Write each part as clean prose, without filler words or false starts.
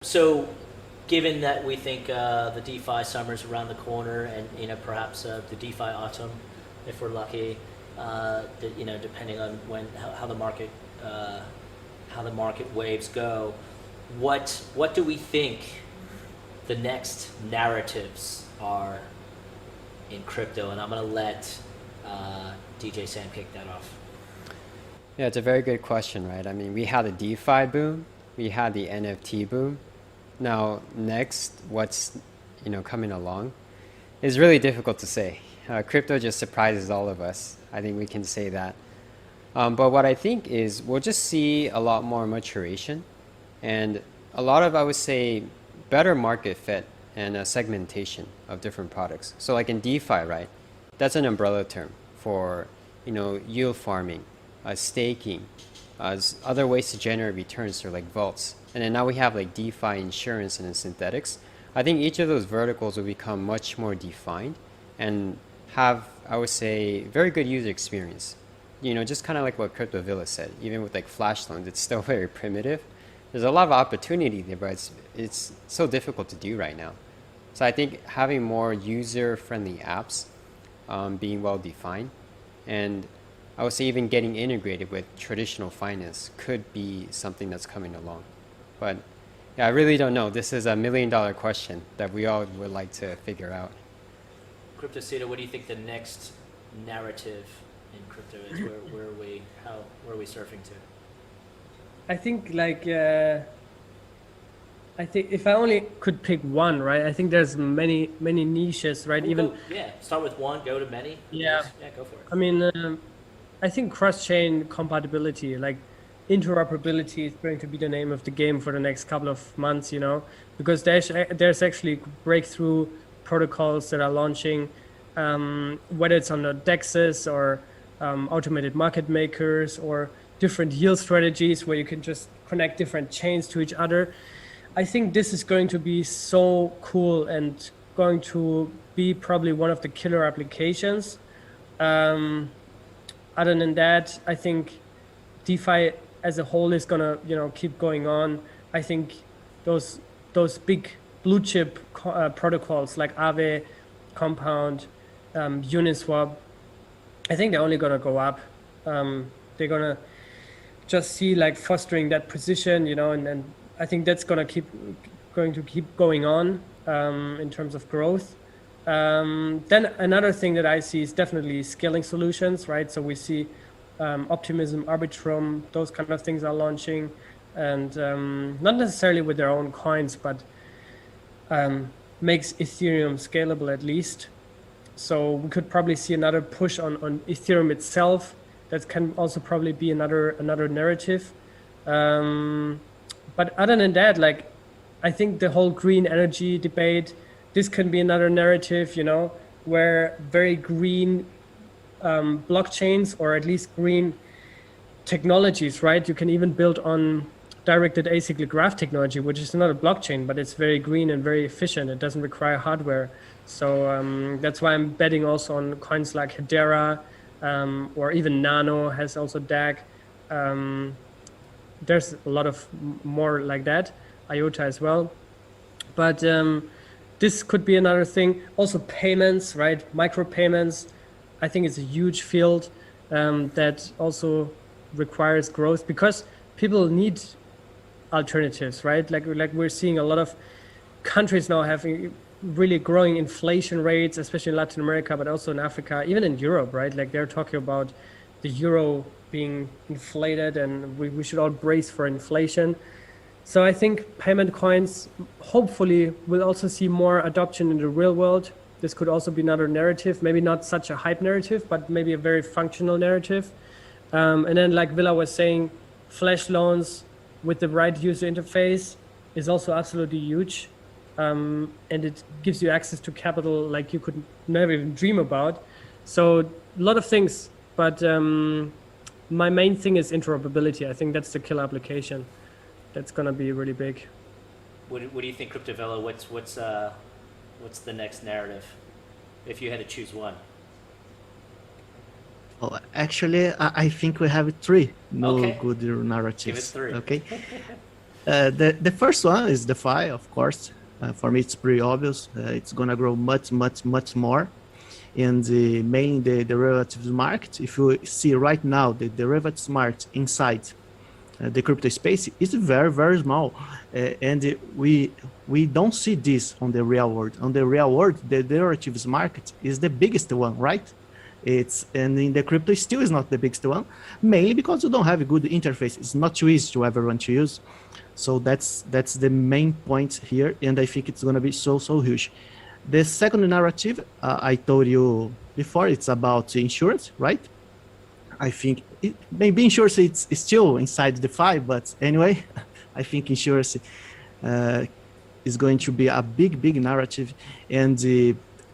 So, given that we think the DeFi summer's around the corner, and perhaps the DeFi autumn, if we're lucky, depending on how the market waves go, what do we think the next narratives are in crypto? And I'm gonna let DJ Sam kick that off. Yeah, it's a very good question, right? I mean, we had the DeFi boom, we had the NFT boom. Now, next, what's coming along is really difficult to say. Crypto just surprises all of us. I think we can say that. But what I think is we'll just see a lot more maturation and a lot of, I would say, better market fit and segmentation of different products. So like in DeFi, right? That's an umbrella term for yield farming, staking, other ways to generate returns are like vaults. And then now we have like DeFi insurance and synthetics. I think each of those verticals will become much more defined and have, I would say, very good user experience. Just kind of like what Crypto Villa said, even with like flash loans, it's still very primitive. There's a lot of opportunity there, but it's so difficult to do right now. So I think having more user-friendly apps, being well defined, and I would say even getting integrated with traditional finance could be something that's coming along. But yeah, I really don't know. This is $1 million question that we all would like to figure out. Cryptocito, what do you think the next narrative in crypto is? Where are we surfing to? I think I think if I only could pick one, right? I think there's many niches, right? Start with one, go to many. Yeah, go for it. I mean, I think cross-chain compatibility, like interoperability, is going to be the name of the game for the next couple of months, because there's actually breakthrough protocols that are launching, whether it's on the DEXs or automated market makers or different yield strategies where you can just connect different chains to each other. I think this is going to be so cool and going to be probably one of the killer applications. Other than that, I think DeFi as a whole is gonna, keep going on. I think those big blue chip protocols like Aave, Compound, Uniswap, I think they're only gonna go up. They're gonna just see like fostering that position, and I think that's going to keep going on in terms of growth. Then another thing that I see is definitely scaling solutions, right? So we see Optimism, Arbitrum, those kind of things are launching, and not necessarily with their own coins, but makes Ethereum scalable at least. So we could probably see another push on Ethereum itself. That can also probably be another narrative. But other than that, I think the whole green energy debate, this can be another narrative, where very green blockchains, or at least green technologies, right? You can even build on directed acyclic graph technology, which is not a blockchain, but it's very green and very efficient. It doesn't require hardware. So that's why I'm betting also on coins like Hedera, or even Nano has also DAG. There's a lot of more like that, IOTA as well. But this could be another thing. Also payments, right? Micropayments, I think it's a huge field that also requires growth because people need alternatives, right? Like we're seeing a lot of countries now having really growing inflation rates, especially in Latin America, but also in Africa, even in Europe, right? Like they're talking about the euro being inflated and we should all brace for inflation. So I think payment coins hopefully will also see more adoption in the real world. This could also be another narrative, maybe not such a hype narrative, but maybe a very functional narrative. And then like Villa was saying, flash loans with the right user interface is also absolutely huge. And it gives you access to capital like you could never even dream about. So a lot of things, but my main thing is interoperability. I think that's the killer application. That's gonna be really big. What do you think, Crypto Villa? What's the next narrative, if you had to choose one? Well, actually, I think we have three good narratives. Give it three. Okay. The first one is DeFi, of course. For me, it's pretty obvious. It's gonna grow much more. And mainly the derivatives market. If you see right now, the derivatives market inside the crypto space is very small, and we don't see this on the real world. On the real world, the derivatives market is the biggest one, right? And in the crypto still is not the biggest one, mainly because you don't have a good interface. It's not too easy to everyone to use. So that's the main point here, and I think it's gonna be so huge. The second narrative I told you before, it's about insurance, right? I think maybe insurance it's still inside DeFi, but anyway, I think insurance is going to be a big narrative, and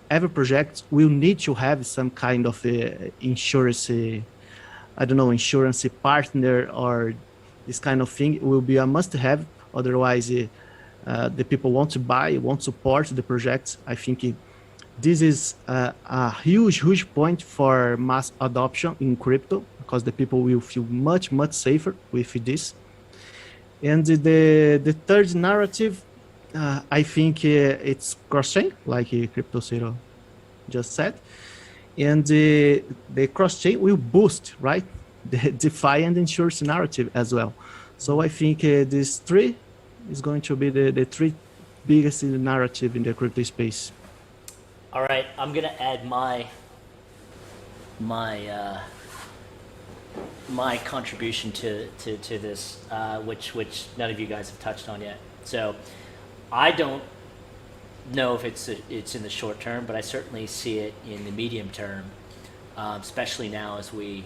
every project will need to have some kind of insurance, I don't know, insurance partner or this kind of thing. It will be a must-have. Otherwise, the people won't buy, won't support the project. I think this is a huge point for mass adoption in crypto, because the people will feel much safer with this. And the third narrative, I think it's cross-chain, like Cryptocito just said. And the cross-chain will boost, right, the DeFi and insurance narrative as well. So I think these three is going to be the three biggest narrative in the crypto space. All right, I'm gonna add my contribution to this, which none of you guys have touched on yet. So I don't know if it's in the short term, but I certainly see it in the medium term, especially now as we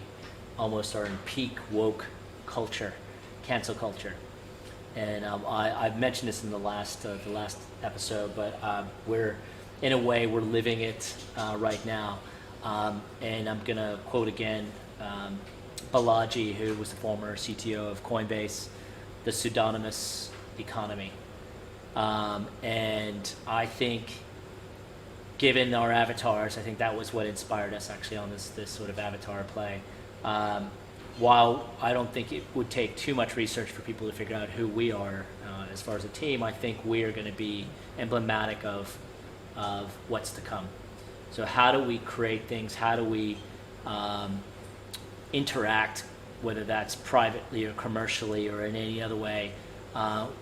almost are in peak woke culture, cancel culture. And I've mentioned this in the last episode, but we're living it right now. And I'm gonna quote again Balaji, who was the former CTO of Coinbase, the pseudonymous economy. And I think, given our avatars, I think that was what inspired us actually on this sort of avatar play. While I don't think it would take too much research for people to figure out who we are as far as a team, I think we are going to be emblematic of what's to come. So how do we create things? How do we interact, whether that's privately or commercially or in any other way,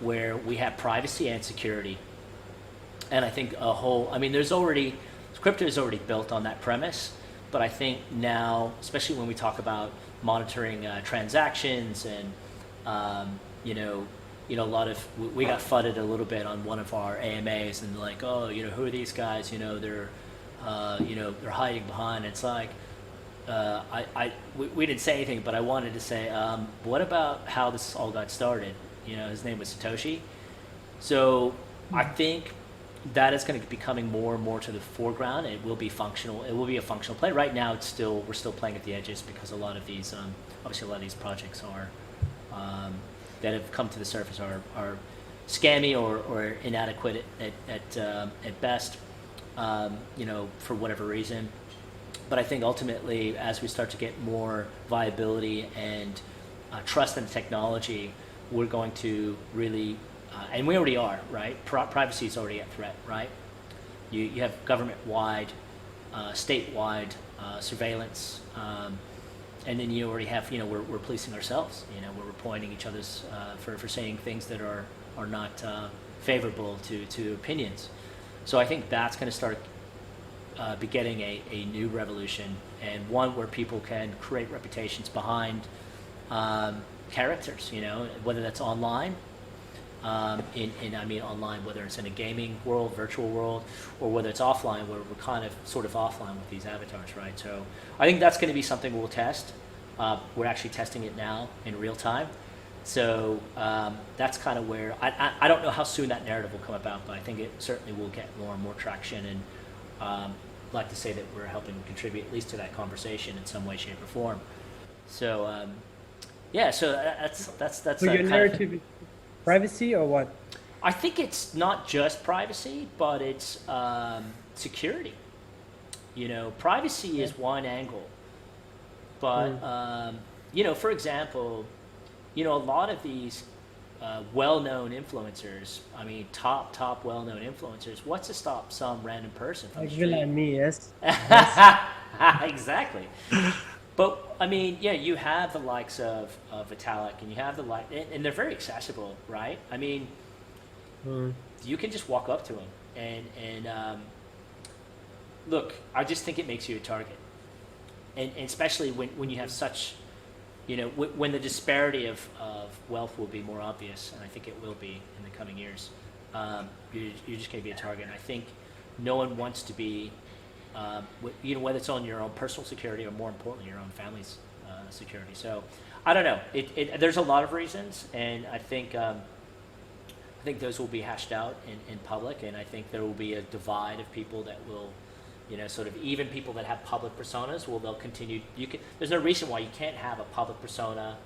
where we have privacy and security? And I think crypto is already built on that premise, but I think now, especially when we talk about monitoring transactions and a lot of, we got fudded a little bit on one of our AMAs and like, oh, who are these guys? They're hiding behind. It's like, we didn't say anything, but I wanted to say, what about how this all got started? His name was Satoshi. So I think that is going to be coming more and more to the foreground. It will be functional. It will be a functional play. Right now, we're still playing at the edges because a lot of these, obviously, a lot of these projects are that have come to the surface are scammy or inadequate at best, for whatever reason. But I think ultimately, as we start to get more viability and trust in the technology, we're going to really, and we already are, right? Privacy is already a threat, right? You have government-wide, statewide surveillance, and then you already have, we're policing ourselves. We're pointing each other's for saying things that are not favorable to opinions. So I think that's going to start begetting a new revolution, and one where people can create reputations behind characters, whether that's online, online, whether it's in a gaming world, virtual world, or whether it's offline, where we're kind of sort of offline with these avatars, right? So I think that's going to be something we'll test. We're actually testing it now in real time. So that's kind of where, I don't know how soon that narrative will come about, but I think it certainly will get more and more traction, and I'd like to say that we're helping contribute at least to that conversation in some way, shape, or form. So so that's So your narrative is privacy or what? I think it's not just privacy, but it's security. Privacy is one angle, but for example, a lot of these well-known influencers. I mean, top well-known influencers. What's to stop some random person from Like the Villa street? and me, yes. Exactly. But I mean, yeah, you have the likes of Vitalik, and you have and they're very accessible, right? I mean, you can just walk up to them, and look, I just think it makes you a target, and especially when you have such, you know, when the disparity of wealth will be more obvious, and I think it will be in the coming years. You're just going to be a target. And I think no one wants to be, you know, whether it's on your own personal security or more importantly your own family's security. So I don't know. There's a lot of reasons, and I think those will be hashed out in public, and I think there will be a divide of people that will, you know, sort of, even people that have public personas, they'll continue. There's no reason why you can't have a public persona,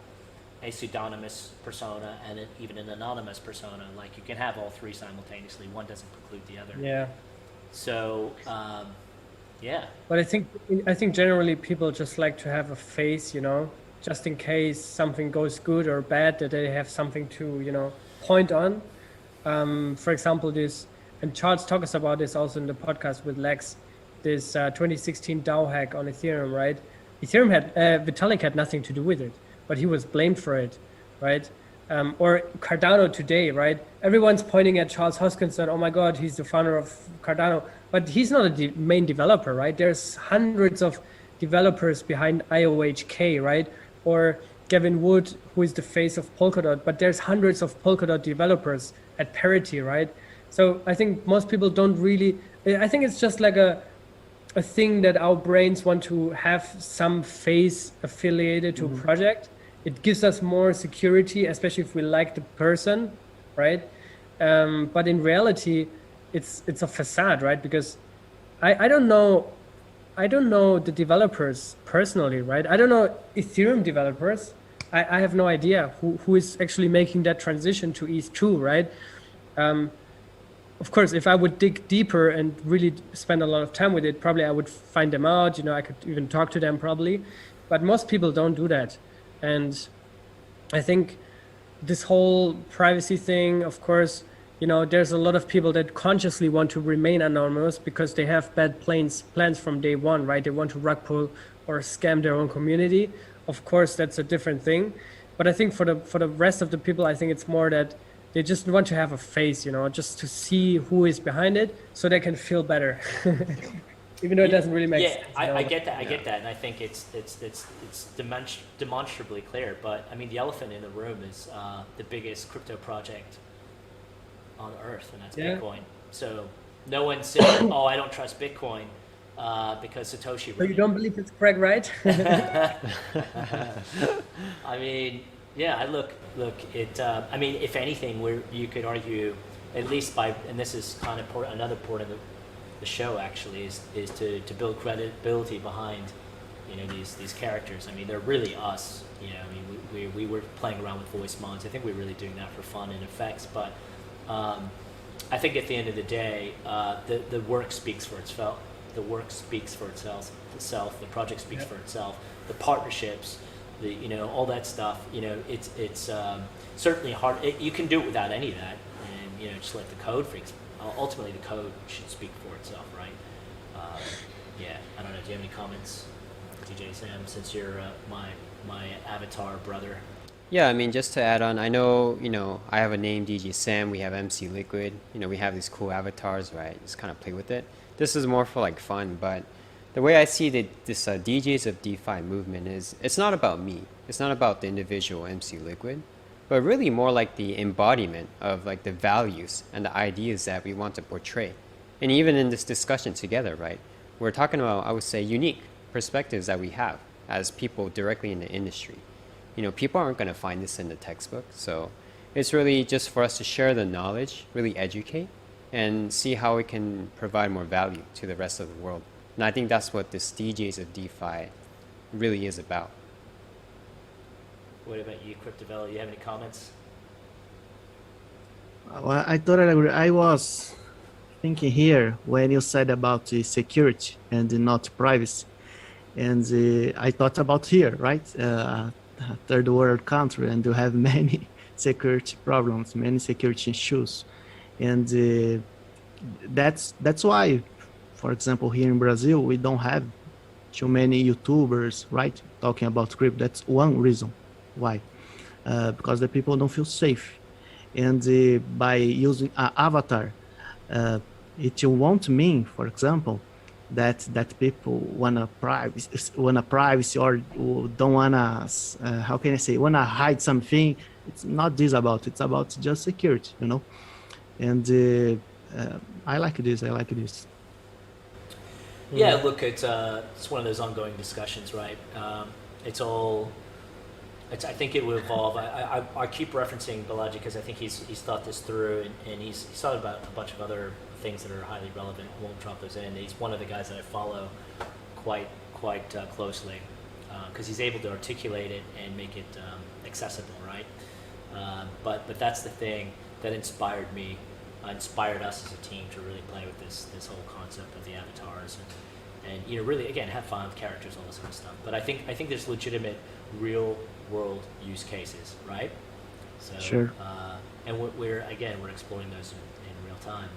a pseudonymous persona, and even an anonymous persona. Like, you can have all three simultaneously. One doesn't preclude the other. Yeah. So, yeah. But I think generally people just like to have a face, you know, just in case something goes good or bad, that they have something to, you know, point on. For example, and Charles talks about this also in the podcast with Lex, this 2016 DAO hack on Ethereum, right? Vitalik had nothing to do with it, but he was blamed for it, right? Or Cardano today, right? Everyone's pointing at Charles Hoskinson. Oh my God, he's the founder of Cardano, but he's not a main developer, right? There's hundreds of developers behind IOHK, right? Or Gavin Wood, who is the face of Polkadot, but there's hundreds of Polkadot developers at parity, right? So I think most people don't really, I think it's just like a thing that our brains want to have some face affiliated to a project. It gives us more security, especially if we like the person, right? But in reality, it's a facade, right? Because I don't know the developers personally, right? I don't know Ethereum developers. I have no idea who is actually making that transition to ETH2, right? Of course, if I would dig deeper and really spend a lot of time with it, probably I would find them out. You know, I could even talk to them probably, but most people don't do that. And I think this whole privacy thing, of course, you know, there's a lot of people that consciously want to remain anonymous because they have bad plans from day one, right? They want to rug pull or scam their own community. Of course, that's a different thing. But I think for the rest of the people, I think it's more that they just want to have a face, you know, just to see who is behind it so they can feel better. Even though it doesn't really make sense. Yeah, I get that. I get that, and I think it's demonstrably clear. But I mean, the elephant in the room is the biggest crypto project on earth, and that's Bitcoin. So no one's saying, "Oh, I don't trust Bitcoin because Satoshi." So you don't believe it's correct, right? I mean, yeah. I mean, if anything, you could argue, at least and this is kind of another part of the show actually, is to build credibility behind, you know, these characters. I mean, they're really us. You know, I mean, we were playing around with voice mods. I think we're really doing that for fun and effects. But I think at the end of the day, the work speaks for itself. The work speaks for itself. The project speaks for itself. The partnerships, you know, all that stuff. You know, it's certainly hard. You can do it without any of that, and you know, just let the code freaks. Ultimately, the code should speak for itself, right? Yeah, I don't know. Do you have any comments, DJ Sam? Since you're my avatar brother. Yeah, I mean, just to add on, I know, you know, I have a name, DJ Sam. We have MC Liquid. You know, we have these cool avatars, right? Just kind of play with it. This is more for like fun, but the way I see this DJs of DeFi movement is, it's not about me. It's not about the individual MC Liquid, but really more like the embodiment of like the values and the ideas that we want to portray. And even in this discussion together, right, we're talking about, I would say, unique perspectives that we have as people directly in the industry. You know, people aren't going to find this in the textbook, so it's really just for us to share the knowledge, really educate, and see how we can provide more value to the rest of the world. And I think that's what this DJs of DeFi really is about. What about you, Crypto Villa? You have any comments? Well, I totally agree. I was thinking here when you said about the security and not privacy, and I thought about here, right? Third world country, and you have many security problems, many security issues, and that's why, for example, here in Brazil, we don't have too many YouTubers, right, talking about crypto. That's one reason why, because the people don't feel safe, and by using an avatar, it won't mean, for example, that people wanna privacy or don't wanna how can I say, wanna hide something. It's not this about. It's about just security, you know. And I like this. I like this. Yeah, look, it's one of those ongoing discussions, right? I think it will evolve. I keep referencing Balaji because I think he's thought this through, and he's thought about a bunch of other things that are highly relevant. I won't drop those in. He's one of the guys that I follow quite closely because he's able to articulate it and make it accessible, right? But that's the thing that inspired us as a team to really play with this whole concept of the avatars and really again have fun with characters, all this sort of stuff. But I think there's legitimate real world use cases, right? So Sure. And we're exploring those in real time.